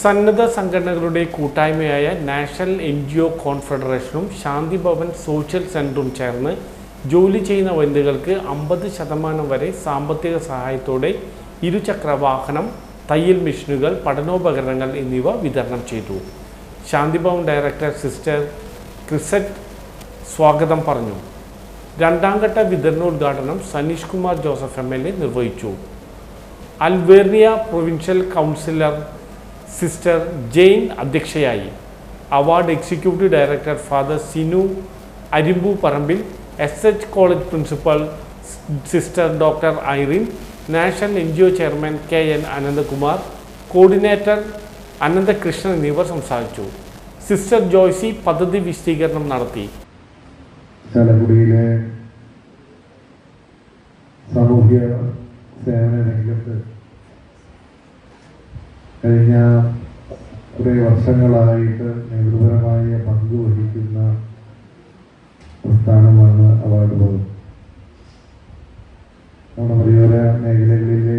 സന്നദ്ധ സംഘടനകളുടെ കൂട്ടായ്മയായ നാഷണൽ NGO കോൺഫെഡറേഷനും ശാന്തി ഭവൻ സോഷ്യൽ സെൻ്ററും ചേർന്ന് ജോലി ചെയ്യുന്ന വനിതകൾക്ക് 50% വരെ സാമ്പത്തിക സഹായത്തോടെ ഇരുചക്ര വാഹനം, തയ്യൽ മെഷീനുകൾ, പഠനോപകരണങ്ങൾ എന്നിവ വിതരണം ചെയ്തു. ശാന്തി ഭവൻ ഡയറക്ടർ സിസ്റ്റർ ക്രിസറ്റ് സ്വാഗതം പറഞ്ഞു. രണ്ടാം ഘട്ട വിതരണോദ്ഘാടനം സനീഷ് കുമാർ ജോസഫ് MLA നിർവഹിച്ചു. Alvernia provincial councillor sister Jane അധ്യക്ഷയായി. Award executive director father Sinu Arimbuparambil, SH college principal sister doctor Irene, national NGO chairman KN Ananthakumar, coordinator Ananthakrishnan എന്നിവർ സംസാരിച്ചു. സിസ്റ്റർ ജോയ്സി പദ്ധതി വിശദീകരണം നടത്തി. ചാലക്കുടിയിലെ സാമൂഹ്യ സേവന രംഗത്ത് കഴിഞ്ഞ കുറേ വർഷങ്ങളായിട്ട് നേതൃപരമായ പങ്ക് വഹിക്കുന്ന പ്രസ്ഥാനമാണ് അവാർഡ് ഭവൻ. നമ്മുടെ മലയോര മേഖലകളിലെ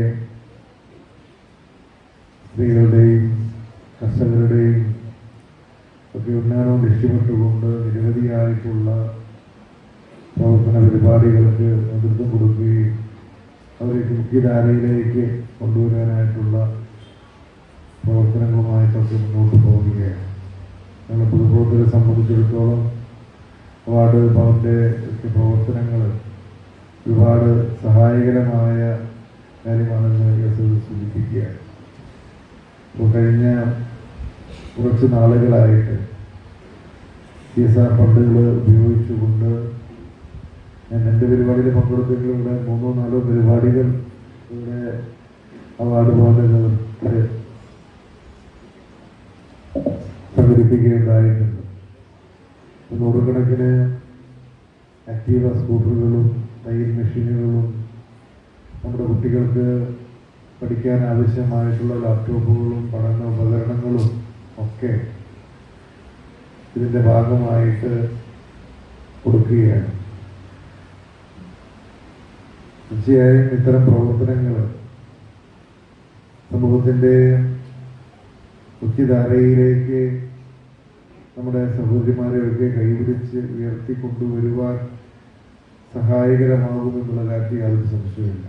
സ്ത്രീകളുടെയും കർഷകരുടെയും ഒക്കെ ഉന്നമനം ലക്ഷ്യമിട്ടുകൊണ്ട് നിരവധിയായിട്ടുള്ള പ്രവർത്തന പരിപാടികൾക്ക് നേതൃത്വം കൊടുക്കുകയും അവരെ മുഖ്യധാരയിലേക്ക് കൊണ്ടുവരാനായിട്ടുള്ള പ്രവർത്തനങ്ങളുമായിട്ടൊക്കെ മുന്നോട്ട് പോവുകയാണ്. ഞങ്ങൾ പുതുപ്രവർത്തകരെ സംബന്ധിച്ചിടത്തോളം അവാർഡ് ഭവൻ്റെ പ്രവർത്തനങ്ങൾ ഒരുപാട് സഹായകരമായ കാര്യമാണെന്ന് സൂചിപ്പിക്കുകയാണ്. ഇപ്പോൾ കഴിഞ്ഞ കുറച്ച് നാളുകളായിട്ട് CSR ഫണ്ടുകൾ ഉപയോഗിച്ചുകൊണ്ട് ഞാൻ 2 പരിപാടിയിൽ പങ്കെടുത്തെങ്കിലും ഇവിടെ 3-4 പരിപാടികൾ ഇവിടെ അവാർഡ് ഭവൻ്റെ നേതൃത്വത്തിൽ സംഘടിപ്പിക്കുകയുണ്ടായിട്ടുണ്ട്. നൂറുകണക്കിന് ആക്റ്റീവ സ്കൂട്ടറുകളും തയ്യൽ മെഷീനുകളും നമ്മുടെ കുട്ടികൾക്ക് പഠിക്കാൻ ആവശ്യമായിട്ടുള്ള ലാപ്ടോപ്പുകളും പഠന ഉപകരണങ്ങളും ഒക്കെ ഇതിൻ്റെ ഭാഗമായിട്ട് കൊടുക്കുകയാണ്. തീർച്ചയായും ഇത്തരം പ്രവർത്തനങ്ങൾ സമൂഹത്തിൻ്റെ മുഖ്യധാരയിലേക്ക് നമ്മുടെ സഹോദരിമാരെയൊക്കെ കൈപിടിച്ച് ഉയർത്തിക്കൊണ്ടുവരുവാൻ സഹായകരമാകുമെന്നുള്ള കാര്യത്തിൽ യാതൊരു സംശയമില്ല.